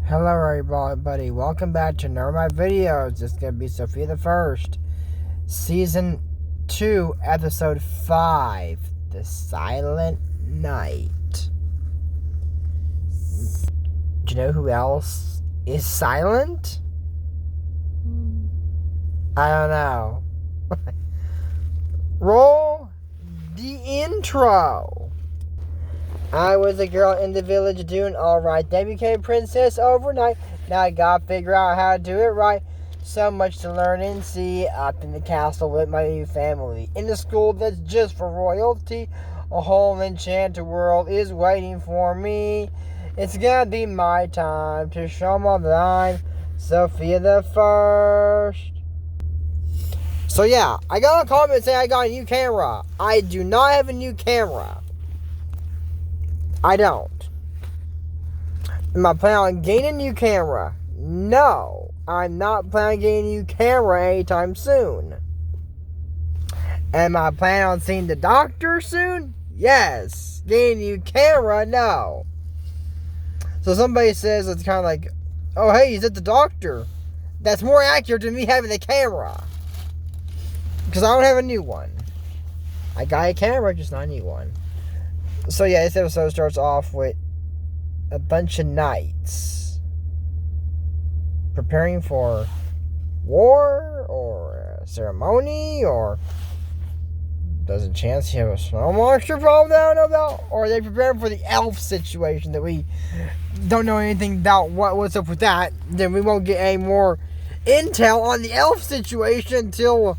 Hello everybody, welcome back to None of My Videos. This is going to be Sofia the First, Season 2, Episode 5, The Silent Night. Do you know who else is silent? I don't know. Roll the intro. I was a girl in the village doing alright. Then became princess overnight. Now I gotta figure out how to do it right. So much to learn and see. Up in the castle with my new family. In the school that's just for royalty. A whole enchanted world is waiting for me. It's gonna be my time to show my line. Sofia the First. So yeah, I got a comment saying I got a new camera. I do not have a new camera. I don't. Am I planning on getting a new camera? No. I'm not planning on getting a new camera anytime soon. Am I planning on seeing the doctor soon? Yes. Getting a new camera? No. So somebody says it's kind of like, oh hey, he's at the doctor. That's more accurate than me having a camera. Because I don't have a new one. I got a camera, just not a new one. So yeah, this episode starts off with a bunch of knights preparing for war or a ceremony, or does a chance you have a snow monster problem that I don't know about, or are they preparing for the elf situation that we don't know anything about what's up with that. Then we won't get any more intel on the elf situation until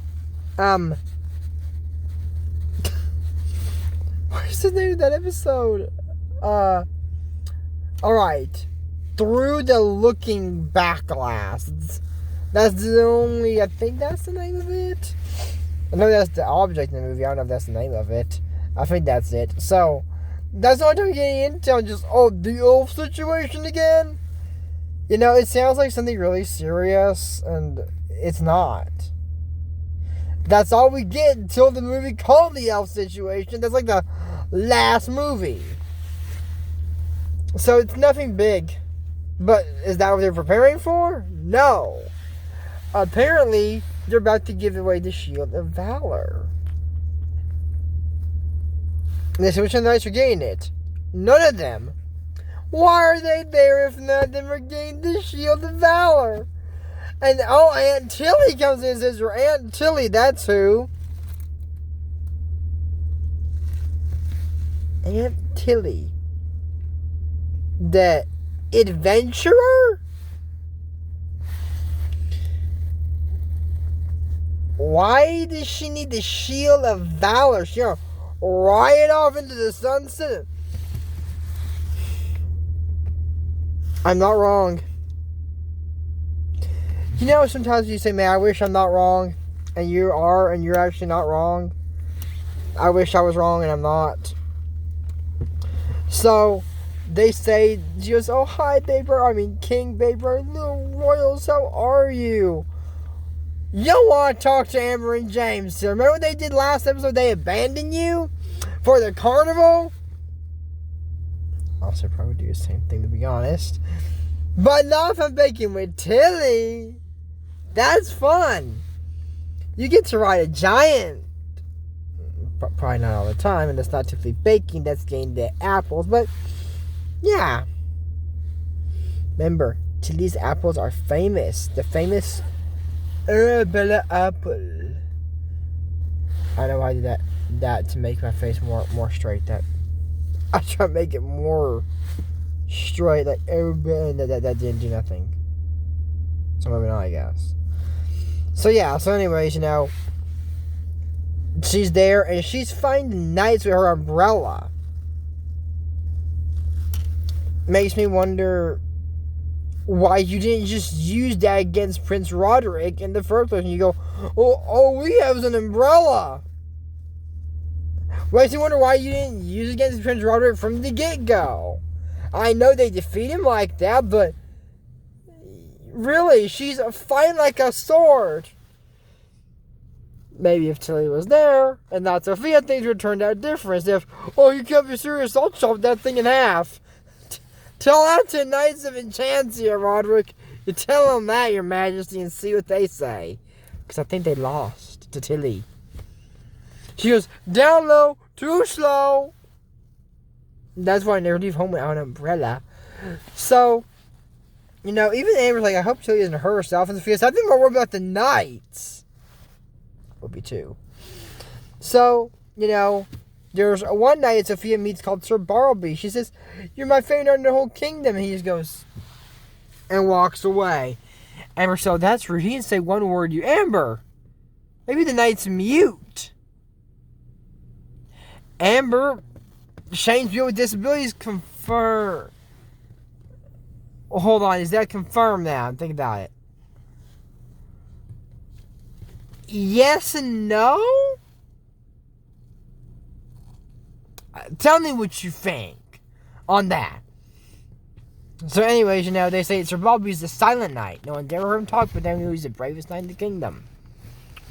what's the name of that episode? Alright. Through the Looking Back Glass. That's the only, I think that's the name of it. I know that's the object in the movie. I don't know if that's the name of it. I think that's it. So, that's the only time we get any intel. Just, the elf situation again? You know, it sounds like something really serious, and it's not. That's all we get until the movie called The Elf Situation. That's like the last movie. So it's nothing big. But is that what they're preparing for? No. Apparently, they're about to give away the Shield of Valor. And the Witch and the Knights are getting it. None of them. Why are they there if none of them are getting the Shield of Valor? And Aunt Tilly comes in and says, your Aunt Tilly, that's who. Aunt Tilly. The adventurer? Why does she need the Shield of Valor? She's gonna ride off into the sunset. I'm not wrong. You know, sometimes you say, man, I wish I'm not wrong. And you are, and you're actually not wrong. I wish I was wrong, and I'm not. So, they say, just, oh, hi, King Baber, little royals, how are you? You don't want to talk to Amber and James. So remember what they did last episode? They abandoned you for the carnival? Also, probably do the same thing, to be honest. But not if I'm baking with Tilly. That's fun. You get to ride a giant. Probably not all the time, and that's not typically baking. That's getting the apples, but yeah. Remember, Tilly's apples are famous. The famous Arabella apple. I know I did that to make my face more straight. That I try to make it more straight, like Arabella. That didn't do nothing. So moving on, I guess. So yeah. So anyways, you know, she's there and she's finding knights with her umbrella. Makes me wonder why you didn't just use that against Prince Roderick in the first place. And you go, oh, we have an umbrella. Makes me wonder why you didn't use it against Prince Roderick from the get-go. I know they defeat him like that, but really, she's fighting like a sword. Maybe if Tilly was there and not Sofia, things would turn out different. If, you can't be serious, I'll chop that thing in half. Tell that to Knights of Enchantia, Roderick. You tell them that, Your Majesty, and see what they say. Because I think they lost to Tilly. She goes, down low, too slow. That's why I never leave home without an umbrella. So, even Amber's like, I hope Tilly isn't hurt herself. And Sophia says, I think more worried about the Knights. Would be two. So, there's one night Sophia meets called Sir Bartleby. She says, you're my favorite in the whole kingdom. And he just goes and walks away. Amber said, that's rude. He didn't say one word, you Amber. Maybe the knight's mute. Amber, Shane's people with disabilities confer. Well, hold on, is that confirmed now? Think about it. Yes and no? Tell me what you think on that. So anyways, they say Sir Bartleby's the silent knight. No one ever heard him talk, but then he was the bravest knight in the kingdom.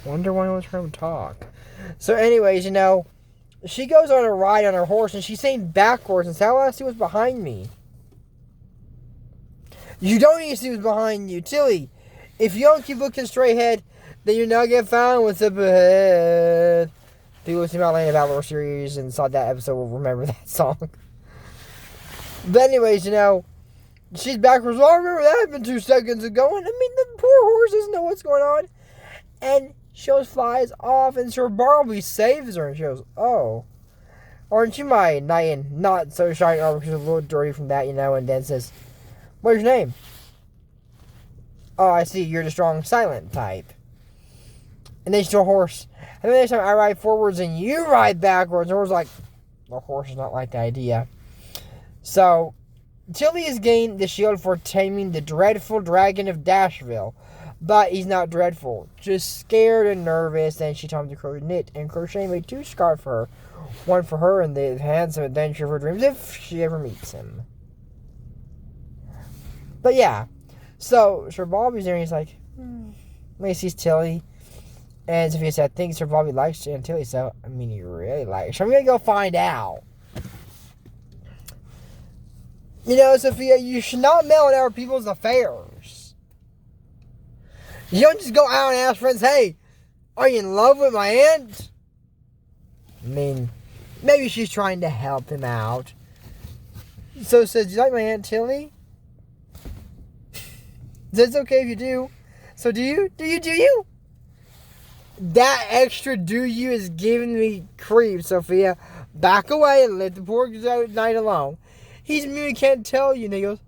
Wonder why no one's heard him talk. So anyways, she goes on a ride on her horse, and she's saying backwards, and says, I want to see what's behind me. You don't need to see what's behind you. Tilly, if you don't keep looking straight ahead, then you're not get found what's up ahead. People who see my Land of Valor series and saw that episode will remember that song. But anyways, she's backwards. Well, I remember that happened 2 seconds ago. And the poor horse doesn't know what's going on. And she flies off, and Sir Bartleby saves her. And she goes, oh, aren't you my knight in not so shiny armor? She's a little dirty from that, and then says, what's your name? Oh, I see, you're the strong silent type. And then she's a horse. And then next time I ride forwards and you ride backwards. And I was like, the horse is not like the idea. So, Tilly has gained the shield for taming the dreadful dragon of Dashville. But he's not dreadful. Just scared and nervous. Then she told him to knit and crochet made 2 scarves for her. One for her and the handsome adventure of her dreams if she ever meets him. But yeah. So, Sir Bobby's there and he's like, When he sees Tilly. And Sophia said, I think Sir Bobby likes Tilly, so, he really likes her. I'm going to go find out. Sophia, you should not meddle in other people's affairs. You don't just go out and ask friends, hey, are you in love with my aunt? Maybe she's trying to help him out. So it says, do you like my Aunt Tilly? It's okay if you do. So do you? Do you? That extra do you is giving me creep, Sophia. Back away and let the poor knight alone. He's me, can't tell you. And he goes,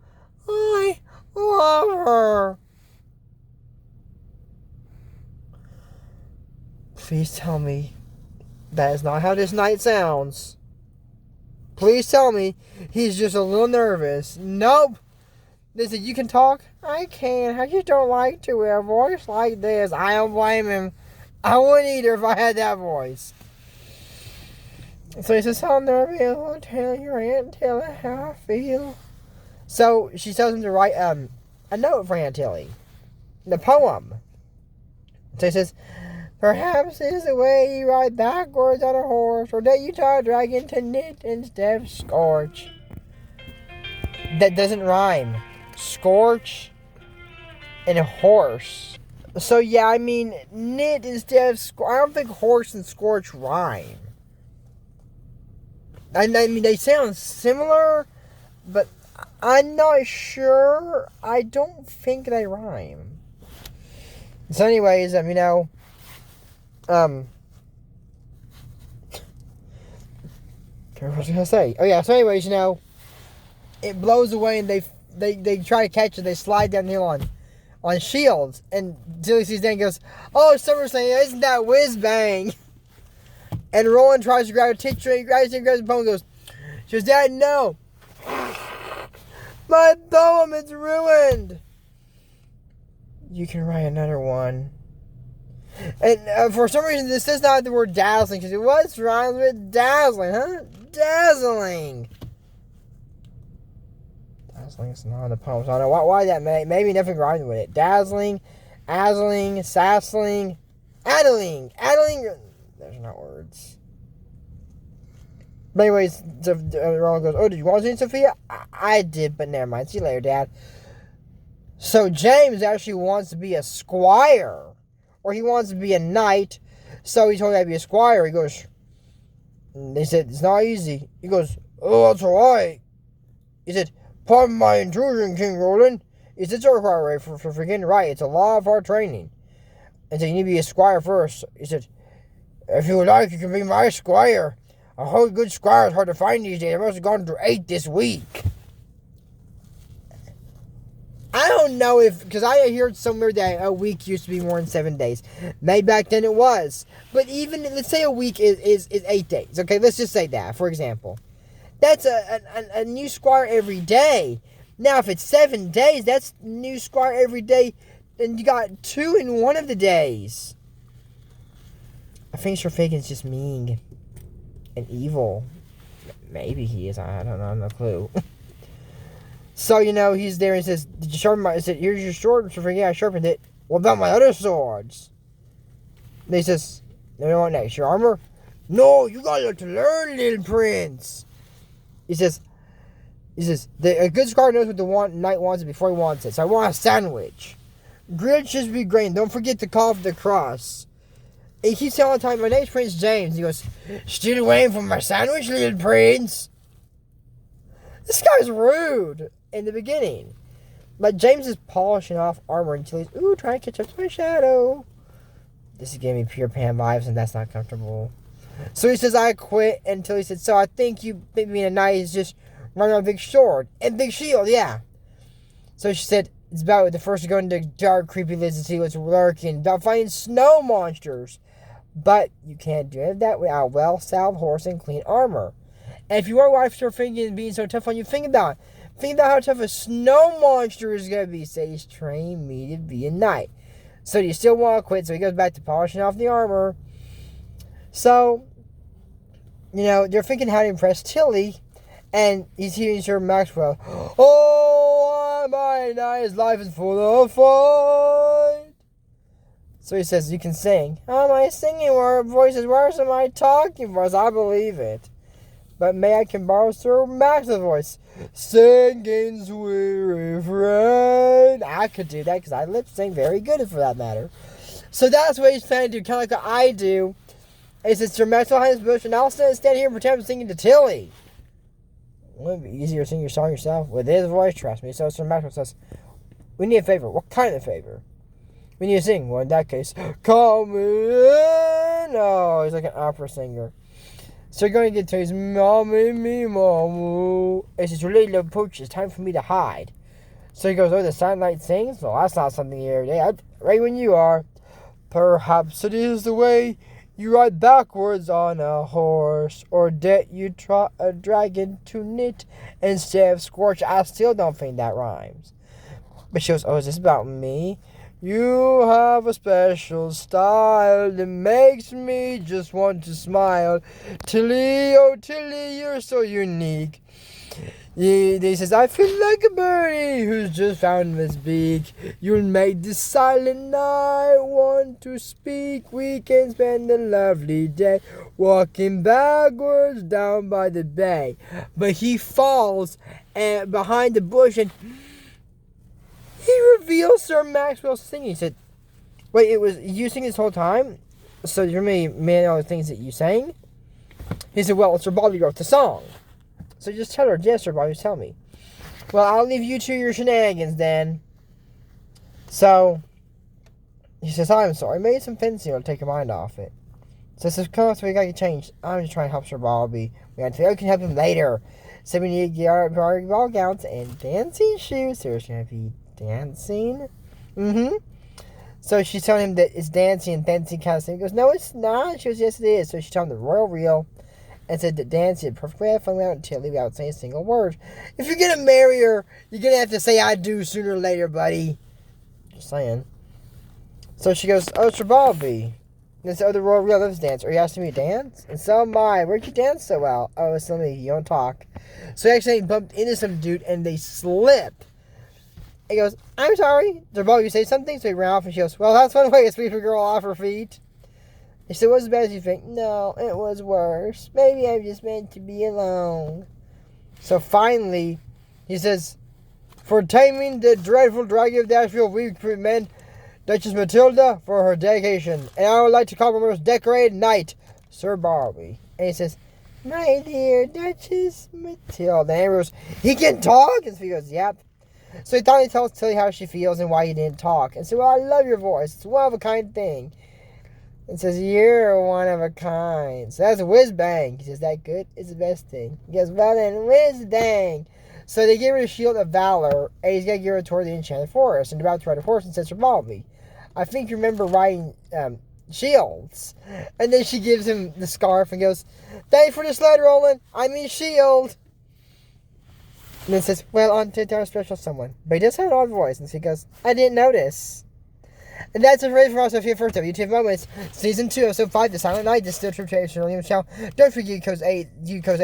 I love her. Please tell me that is not how this knight sounds. Please tell me he's just a little nervous. Nope. They said, you can talk? I can. I just don't like to wear a voice like this. I don't blame him. I wouldn't either if I had that voice. So he says, I'm nervous. I'll tell your Aunt Tilly how I feel. So she tells him to write a note for Aunt Tilly. The poem. So he says, perhaps it's the way you ride backwards on a horse, or that you taught a dragon to knit instead of scorch. That doesn't rhyme. Scorch and a horse. So yeah, knit instead of scorch. I don't think horse and scorch rhyme. They sound similar, but I'm not sure. I don't think they rhyme. So anyways, what was I gonna say? Oh yeah, so anyways, it blows away and they try to catch it. They slide down the hill on shields, and Tilly sees that and goes, oh, Summer's saying, isn't that whiz bang? And Roland tries to grab a teacher, and he grabs the poem and goes, she goes, Dad, no. My poem is ruined. You can write another one. And for some reason, this does not have the word dazzling, because it was rhymes with dazzling, huh? Dazzling. Dazzling's not in the poem, so I don't know why that maybe nothing rhymes with it. Dazzling, azzling, sassling, addling. Those are not words. But anyways, Ronald goes, oh, did you want to see Sophia? I did, but never mind. See you later, Dad. So James actually wants to be a squire. Or he wants to be a knight. So he told me I'd be a squire. He goes, they said, it's not easy. He goes, oh, that's right. He said, pardon my intrusion, King Roland. He said, it's all right for getting right. It's a lot of hard training. And so you need to be a squire first. He said, if you would like, you can be my squire. A whole good squire is hard to find these days. I must have gone through 8 this week. I don't know if, because I heard somewhere that a week used to be more than 7 days. Maybe back then it was. But even, let's say a week is 8 days. Okay, let's just say that, for example. That's a new squire every day. Now, if it's 7 days, that's new squire every day. And you got 2 in one of the days. I think Sir Fagin's just mean and evil. Maybe he is. I don't know. I have no clue. So, he's there and says, did you sharpen my... I said, here's your sword. Sir Fagin, yeah, I sharpened it. What about my other swords? And he says, no, what next? Your armor? No, you got to learn, little prince. He says, a good squire knows what the knight wants before he wants it. So I want a sandwich. Grilled should be great. Don't forget to call for the cross. He keeps telling all the time, my name's Prince James. He goes, still waiting for my sandwich, little prince? This guy's rude in the beginning. But James is polishing off armor until he's, trying to catch up to my shadow. This is giving me Peter Pan vibes, and that's not comfortable. So he says, I quit, until he said, so I think you being a knight is just running on a big sword and big shield, yeah. So she said, it's about the first to go into dark, creepy lids to see what's lurking, about fighting snow monsters. But you can't do any of that without a well-styled horse and clean armor. And if you want to watch Sir Fagin being so tough on you, think about it. Think about how tough a snow monster is going to be. Say he's trained me to be a knight. So do you still want to quit? So he goes back to polishing off the armor. So, they're thinking how to impress Tilly. And he's hearing Sir Maxwell. Oh, my knight's life is full of fun. So he says, you can sing. How am I singing? Where voices worse am I talking voice? I believe it. But may I can borrow Sir Maxwell's voice. Singing sweet friend. I could do that because I lip sync very good for that matter. So that's what he's planning to do, kind of like what I do. He says, Sir Maxwell behind this bush, and I'll stand here and pretend I'm singing to Tilly. Wouldn't it be easier to sing your song yourself? With his voice, trust me. So Sir Maxwell says, we need a favor. What kind of favor? We need to sing. Well, in that case, come in. Oh, he's like an opera singer. So you're going to get to his mommy, me, mamu. It's his really little pooch. It's time for me to hide. So he goes, the sunlight sings? Well, that's not something you hear every day. Right when you are. Perhaps it is the way you ride backwards on a horse, or that you trot a dragon to knit instead of scorch. I still don't think that rhymes. But she goes, is this about me? You have a special style that makes me just want to smile. Tilly, oh Tilly, you're so unique. He says, I feel like a birdie who's just found his beak. You'll make this silent night want to speak. We can spend a lovely day walking backwards down by the bay. But he falls behind the bush and he reveals Sir Maxwell singing. He said, wait, it was you singing this whole time? So you made all the things that you sang? He said, well, Sir Bobby wrote the song. So just tell her, yes, Sir Bobby, tell me. Well, I'll leave you to your shenanigans then. So, he says, I'm sorry, I made some fencing to take your mind off it. So he says, come on, so we got you changed. I'm just trying to help Sir Bobby. We can help him later. So we need to get our ball gowns and dancing shoes. So there's going to be dancing. So she's telling him that it's dancing and fencing kind of thing. He goes, no, it's not. She goes, yes, it is. So she's telling him the royal reel. And said that dancing perfectly had fun without Tilly without saying a single word. If you're going to marry her, you're going to have to say I do sooner or later, buddy. Just saying. So she goes, Sir Bobby. And this other royal real lives dance. Are you asking me to dance? And so am I. Where'd you dance so well? Oh, it's me. You don't talk. So he actually bumped into some dude and they slip. He goes, I'm sorry. Sir Bobby, you say something? So he ran off and she goes, well, that's one way to sweep a girl off her feet. He said, "Was it as bad as you think?" "No, it was worse. Maybe I'm just meant to be alone." So finally, he says, "For taming the dreadful dragon of Dashville, we commend Duchess Matilda for her dedication. And I would like to compliment her decorated knight, Sir Barbie." And he says, "My dear Duchess Matilda." And Amber goes, "He can talk?" And Sophia goes, "Yep." So he thought he'd tell Tilly how she feels and why he didn't talk. And said, "Well, I love your voice. It's one of a kind thing." And says, "You're one of a kind." So that's a whiz bang. He says, "That good is the best thing." He goes, "Well then, whiz bang." So they give her the Shield of Valor, and he's going to give her toward the Enchanted Forest. And about to ride a horse and says, "Revolve, I think you remember riding shields." And then she gives him the scarf and goes, "Thanks for the sled, Roland. I mean shield." And then says, "Well, on to our special someone." But he does have an odd voice. And she goes, "I didn't notice." And that's it for us, Sofia, first WTF Moments, Season 2, Episode 5, The Silent Night, Distilled True Tradition, William Channel. Don't forget, use code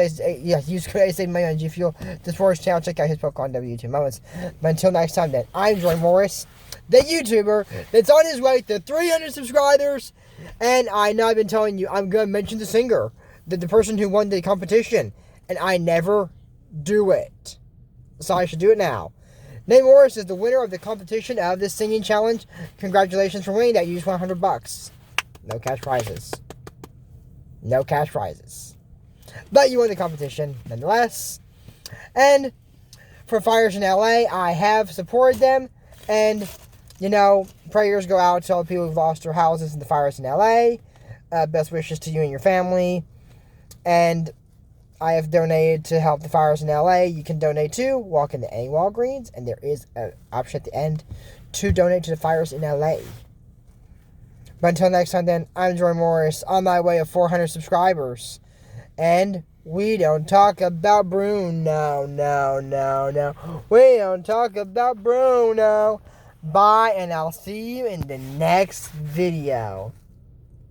ACE, save money on G Fuel. This Forest channel, check out his book on WTF Moments. But until next time, then, I'm Joy Morris, the YouTuber that's on his way to 300 subscribers. And I know I've been telling you, I'm going to mention the singer, the person who won the competition. And I never do it. So I should do it now. Nate Morris is the winner of the competition of this singing challenge. Congratulations for winning that. You just won $100. No cash prizes. No cash prizes. But you won the competition nonetheless. And for fires in LA, I have supported them. And, prayers go out to all the people who've lost their houses in the fires in LA. Best wishes to you and your family. And I have donated to help the fires in LA. You can donate too. Walk into any Walgreens, and there is an option at the end to donate to the fires in LA. But until next time, then, I'm Joy Morris on my way of 400 subscribers. And we don't talk about Bruno. No. We don't talk about Bruno. Bye, and I'll see you in the next video.